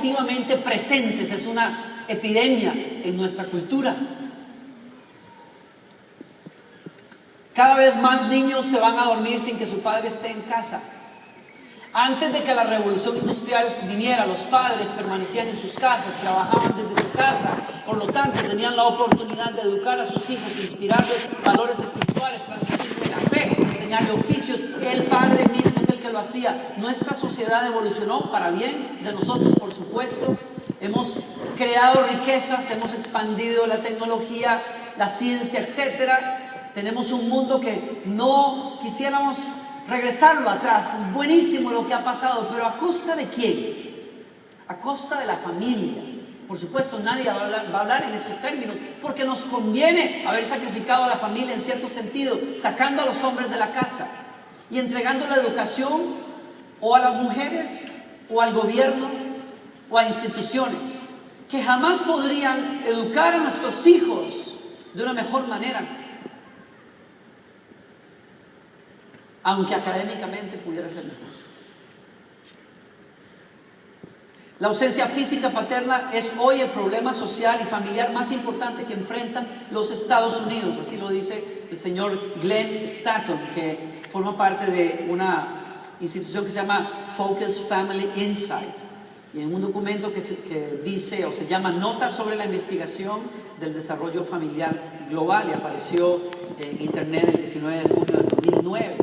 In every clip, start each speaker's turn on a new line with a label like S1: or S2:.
S1: activamente presentes, es una epidemia en nuestra cultura. Cada vez más niños se van a dormir sin que su padre esté en casa. Antes de que la revolución industrial viniera, los padres permanecían en sus casas, trabajaban desde su casa, por lo tanto tenían la oportunidad de educar a sus hijos, inspirarles valores espirituales, transmitirles la fe, enseñarles oficios. El padre mismo es el que lo hacía. Nuestra sociedad evolucionó para bien de nosotros, por supuesto. Hemos creado riquezas, hemos expandido la tecnología, la ciencia, etcétera. Tenemos un mundo que no quisiéramos regresarlo atrás. Es buenísimo lo que ha pasado, pero ¿a costa de quién? A costa de la familia. Por supuesto, nadie va a hablar en esos términos, porque nos conviene haber sacrificado a la familia en cierto sentido, sacando a los hombres de la casa y entregando la educación o a las mujeres o al gobierno o a instituciones que jamás podrían educar a nuestros hijos de una mejor manera, aunque académicamente pudiera ser mejor. La ausencia física paterna es hoy el problema social y familiar más importante que enfrentan los Estados Unidos. Así lo dice el señor Glenn Stanton, que forma parte de una institución que se llama Focus Family Insight. Y en un documento que dice o se llama Notas sobre la investigación del desarrollo familiar global, y apareció en internet el 19 de junio de 2009.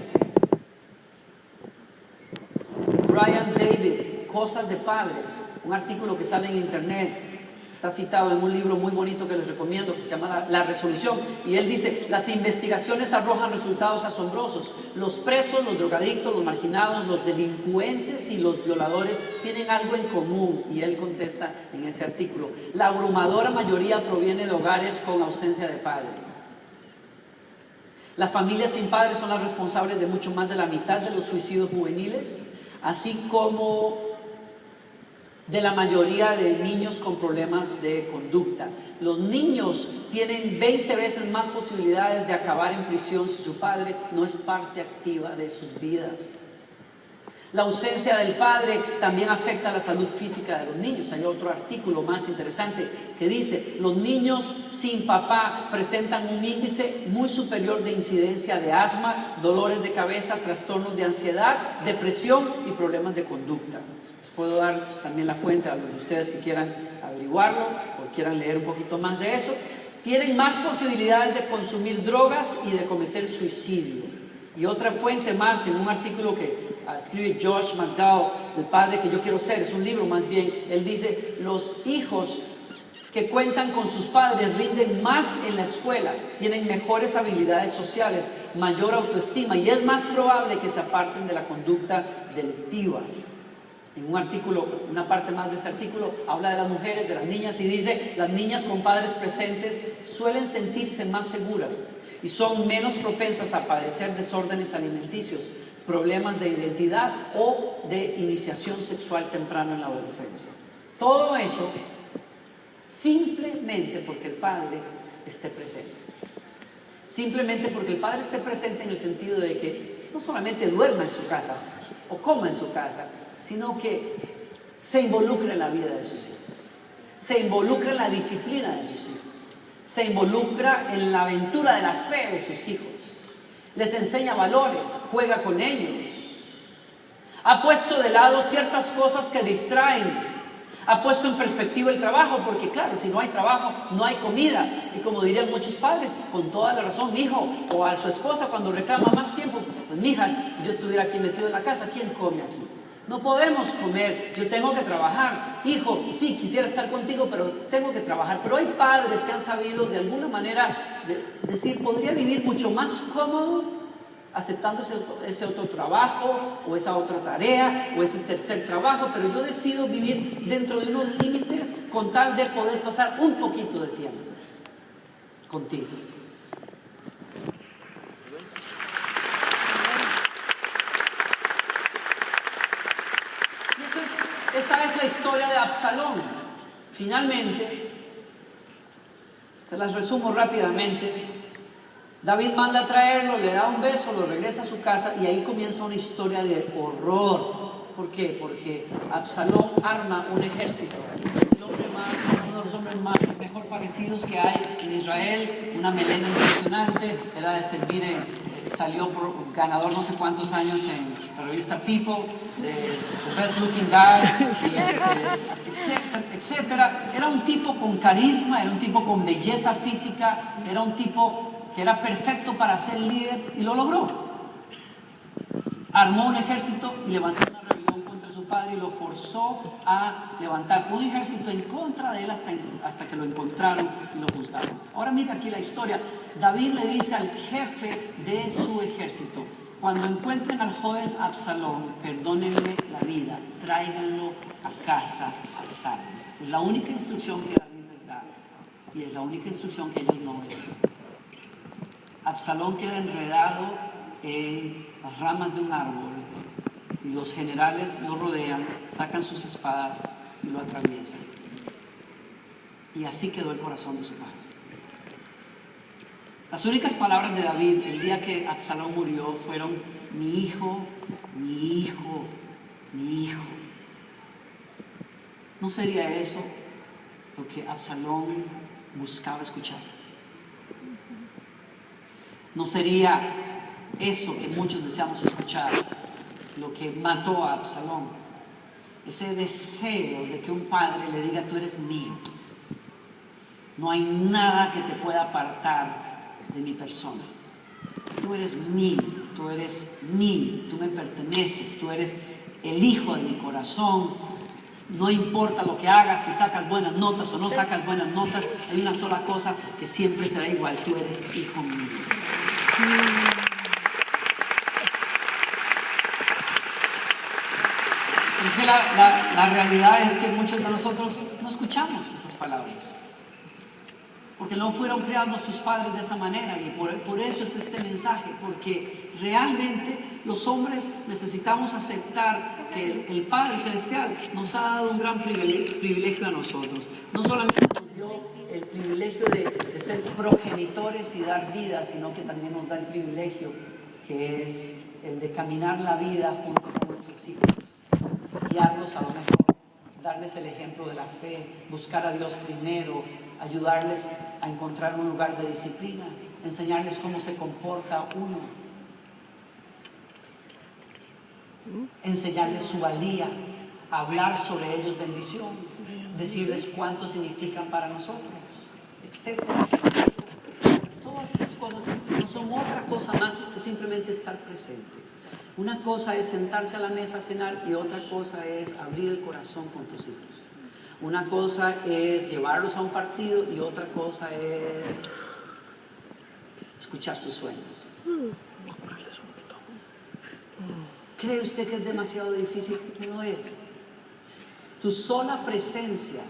S1: Brian David, Cosas de Padres, un artículo que sale en internet, está citado en un libro muy bonito que les recomiendo, que se llama La Resolución, y él dice: las investigaciones arrojan resultados asombrosos. Los presos, los drogadictos, los marginados, los delincuentes y los violadores tienen algo en común, y él contesta en ese artículo: la abrumadora mayoría proviene de hogares con ausencia de padre. Las familias sin padres son las responsables de mucho más de la mitad de los suicidios juveniles, así como de la mayoría de niños con problemas de conducta. Los niños tienen 20 veces más posibilidades de acabar en prisión si su padre no es parte activa de sus vidas. La ausencia del padre también afecta a la salud física de los niños. Hay otro artículo más interesante que dice: los niños sin papá presentan un índice muy superior de incidencia de asma, dolores de cabeza, trastornos de ansiedad, depresión y problemas de conducta. Les puedo dar también la fuente a los de ustedes que quieran averiguarlo o quieran leer un poquito más de eso. Tienen más posibilidades de consumir drogas y de cometer suicidio. Y otra fuente más, en un artículo que escribe George McDowell, El padre que yo quiero ser, es un libro más bien, él dice: los hijos que cuentan con sus padres rinden más en la escuela, tienen mejores habilidades sociales, mayor autoestima, y es más probable que se aparten de la conducta delictiva. En un artículo, una parte más de ese artículo, habla de las mujeres, de las niñas, y dice: las niñas con padres presentes suelen sentirse más seguras y son menos propensas a padecer desórdenes alimenticios, problemas de identidad o de iniciación sexual temprana en la adolescencia. Todo eso simplemente porque el padre esté presente. Simplemente porque el padre esté presente en el sentido de que no solamente duerma en su casa o coma en su casa, sino que se involucre en la vida de sus hijos, se involucra en la disciplina de sus hijos, se involucra en la aventura de la fe de sus hijos, les enseña valores, juega con ellos, ha puesto de lado ciertas cosas que distraen, ha puesto en perspectiva el trabajo, porque claro, si no hay trabajo, no hay comida. Y como dirían muchos padres, con toda la razón, mi hijo o a su esposa cuando reclama más tiempo: pues mi hija, si yo estuviera aquí metido en la casa, ¿quién come aquí? No podemos comer, yo tengo que trabajar. Hijo, sí, quisiera estar contigo, pero tengo que trabajar. Pero hay padres que han sabido de alguna manera decir: podría vivir mucho más cómodo aceptando ese otro trabajo o esa otra tarea o ese tercer trabajo, pero yo decido vivir dentro de unos límites con tal de poder pasar un poquito de tiempo contigo. Y esa es la historia de Absalón. Finalmente, se las resumo rápidamente. David manda a traerlo, le da un beso, lo regresa a su casa, y ahí comienza una historia de horror, ¿Por qué? Porque Absalón arma un ejército. Es el hombre uno de los hombres mejor parecidos que hay en Israel, una melena impresionante, era de servir salió ganador no sé cuántos años en la revista People, de The Best Looking Guy, etcétera. Era un tipo con carisma, era un tipo con belleza física, era un tipo que era perfecto para ser líder y lo logró. Armó un ejército y levantó una rebelión contra su padre y lo forzó a levantar un ejército en contra de él hasta que lo encontraron y lo juzgaron. Ahora mira aquí la historia. David le dice al jefe de su ejército: cuando encuentren al joven Absalón, perdónenle la vida, tráiganlo a casa a salvo. Es la única instrucción que David les da y es la única instrucción que ellos no obedecen. Absalón queda enredado en las ramas de un árbol y los generales lo rodean, sacan sus espadas y lo atraviesan. Y así quedó el corazón de su padre. Las únicas palabras de David el día que Absalón murió fueron: mi hijo, mi hijo, mi hijo. ¿No sería eso lo que Absalón buscaba escuchar? ¿No sería eso que muchos deseamos escuchar lo que mató a Absalón? Ese deseo de que un padre le diga: tú eres mío, no hay nada que te pueda apartar de mi persona, tú eres mío, tú eres mío, tú me perteneces, tú eres el hijo de mi corazón. No importa lo que hagas, si sacas buenas notas o no sacas buenas notas, hay una sola cosa que siempre será igual: tú eres hijo mío. Es que la realidad es que muchos de nosotros no escuchamos esas palabras, porque no fueron criados nuestros padres de esa manera, y por eso es este mensaje, porque realmente los hombres necesitamos aceptar que el Padre Celestial nos ha dado un gran privilegio a nosotros. No solamente nos dio el privilegio de ser progenitores y dar vida, sino que también nos da el privilegio que es el de caminar la vida junto con nuestros hijos, guiarlos a lo mejor, darles el ejemplo de la fe, buscar a Dios primero, ayudarles a encontrar un lugar de disciplina, enseñarles cómo se comporta uno, enseñarles su valía, hablar sobre ellos bendición, decirles cuánto significan para nosotros, etcétera, etcétera, etcétera. Todas esas cosas no son otra cosa más que simplemente estar presente. Una cosa es sentarse a la mesa a cenar y otra cosa es abrir el corazón con tus hijos. Una cosa es llevarlos a un partido y otra cosa es escuchar sus sueños. ¿Cree usted que es demasiado difícil? No es. Tu sola presencia,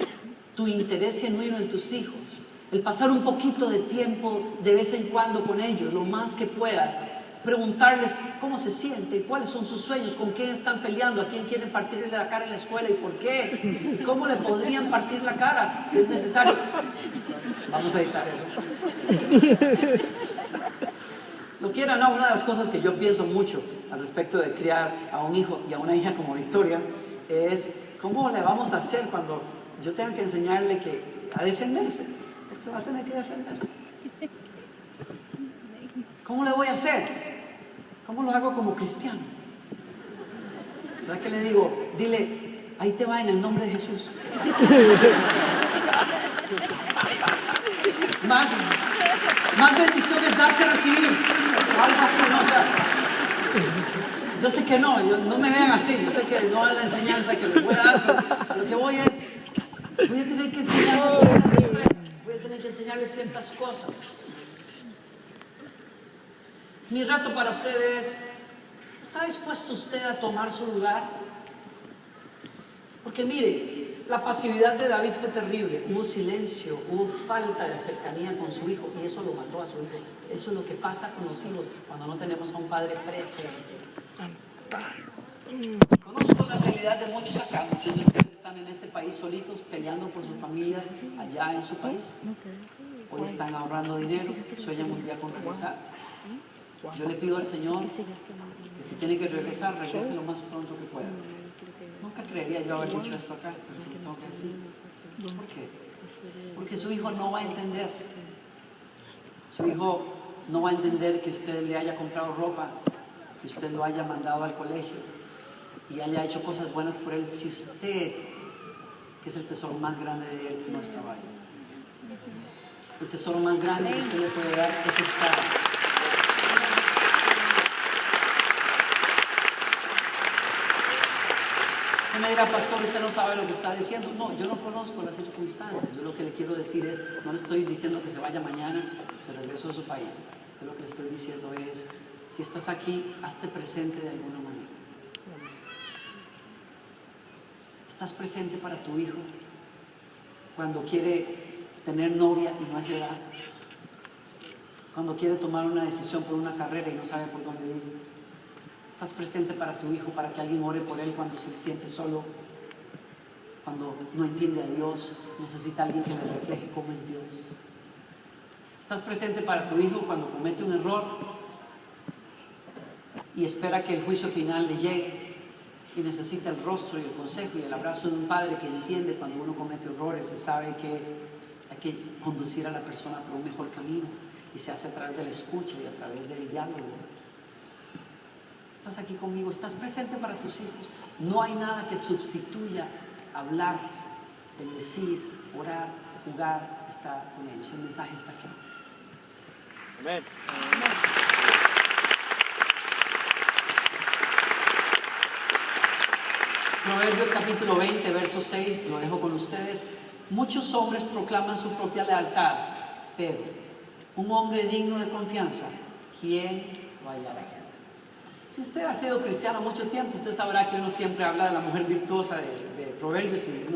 S1: tu interés genuino en tus hijos, el pasar un poquito de tiempo de vez en cuando con ellos, lo más que puedas, preguntarles cómo se sienten, cuáles son sus sueños, con quién están peleando, a quién quieren partirle la cara en la escuela y por qué, y cómo le podrían partir la cara si es necesario. Vamos a editar eso. Lo quiera, no, una de las cosas que yo pienso mucho al respecto de criar a un hijo y a una hija como Victoria es cómo le vamos a hacer cuando yo tenga que enseñarle a defenderse, porque va a tener que defenderse. ¿Cómo le voy a hacer? ¿Cómo lo hago como cristiano? ¿Sabes qué le digo? Dile: ahí te va en el nombre de Jesús. Más bendiciones dar que recibir. O algo así, ¿no? O sea, yo sé que no me vean así. Yo sé que no es la enseñanza que les voy a dar, pero a lo que voy es, voy a tener que enseñarles ciertas destrezas, voy a tener que enseñarles ciertas cosas. Mi reto para ustedes: ¿está dispuesto usted a tomar su lugar? Porque mire, la pasividad de David fue terrible. Hubo silencio, hubo falta de cercanía con su hijo y eso lo mató a su hijo. Eso es lo que pasa con los hijos cuando no tenemos a un padre presente. Conozco la realidad de muchos acá. Muchos de ustedes están en este país solitos peleando por sus familias allá en su país. Hoy están ahorrando dinero, sueñan un día con regresar. Yo le pido al Señor que si tiene que regresar, regrese lo más pronto que pueda. Nunca creería yo haber dicho esto acá, pero se los tengo que decir. ¿Por qué? Porque su hijo no va a entender. Su hijo no va a entender que usted le haya comprado ropa, que usted lo haya mandado al colegio y haya hecho cosas buenas por él si usted, que es el tesoro más grande de él, no estaba ahí. El tesoro más grande que usted le puede dar es estar. Usted me dirá, pastor, usted no sabe lo que está diciendo. No, yo no conozco las circunstancias. Yo lo que le quiero decir es, no le estoy diciendo que se vaya mañana de regreso a su país. Yo lo que le estoy diciendo es, si estás aquí, hazte presente de alguna manera. Estás presente para tu hijo cuando quiere tener novia y no es edad, cuando quiere tomar una decisión por una carrera y no sabe por dónde ir. Estás presente para tu hijo, para que alguien ore por él cuando se siente solo, cuando no entiende a Dios, necesita a alguien que le refleje cómo es Dios. Estás presente para tu hijo cuando comete un error y espera que el juicio final le llegue y necesita el rostro y el consejo y el abrazo de un padre que entiende cuando uno comete errores y sabe que hay que conducir a la persona por un mejor camino y se hace a través de la escucha y a través del diálogo. Estás aquí conmigo, estás presente para tus hijos. No hay nada que sustituya hablar, bendecir, orar, jugar, estar con ellos. El mensaje está aquí.
S2: Amén.
S1: Proverbios capítulo 20, verso 6, lo dejo con ustedes. Muchos hombres proclaman su propia lealtad, pero un hombre digno de confianza, ¿quién lo hallará? Si usted ha sido cristiano mucho tiempo, usted sabrá que uno siempre habla de la mujer virtuosa de Proverbios y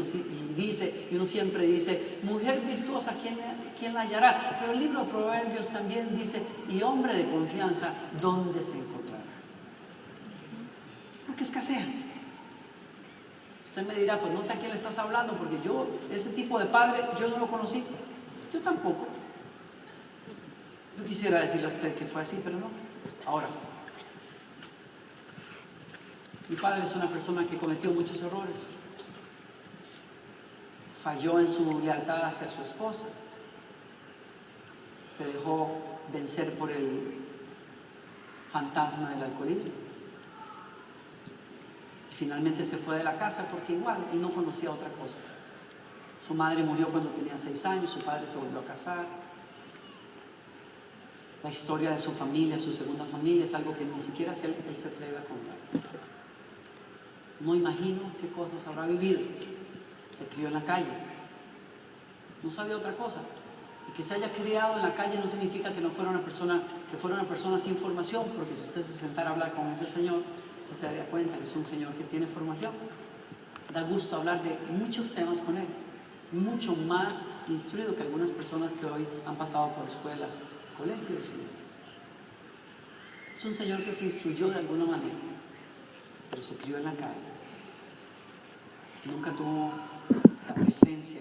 S1: uno siempre dice, mujer virtuosa, ¿quién la hallará? Pero el libro de Proverbios también dice, y hombre de confianza, ¿dónde se encontrará? Porque escasea. Usted me dirá, pues no sé a quién le estás hablando, porque yo, ese tipo de padre, yo no lo conocí. Yo tampoco. Yo quisiera decirle a usted que fue así, pero no. Ahora, mi padre es una persona que cometió muchos errores. Falló en su lealtad hacia su esposa. Se dejó vencer por el fantasma del alcoholismo. Y finalmente se fue de la casa porque igual él no conocía otra cosa. Su madre murió cuando tenía 6 años, su padre se volvió a casar. La historia de su familia, su segunda familia, es algo que ni siquiera él se atreve a contar. No imagino qué cosas habrá vivido. Se crió en la calle. No sabía otra cosa. Y que se haya criado en la calle no significa que no fuera una persona sin formación, porque si usted se sentara a hablar con ese señor, usted se daría cuenta que es un señor que tiene formación. Da gusto hablar de muchos temas con él. Mucho más instruido que algunas personas que hoy han pasado por escuelas, colegios. Es un señor que se instruyó de alguna manera, pero se crió en la calle. Nunca tuvo la presencia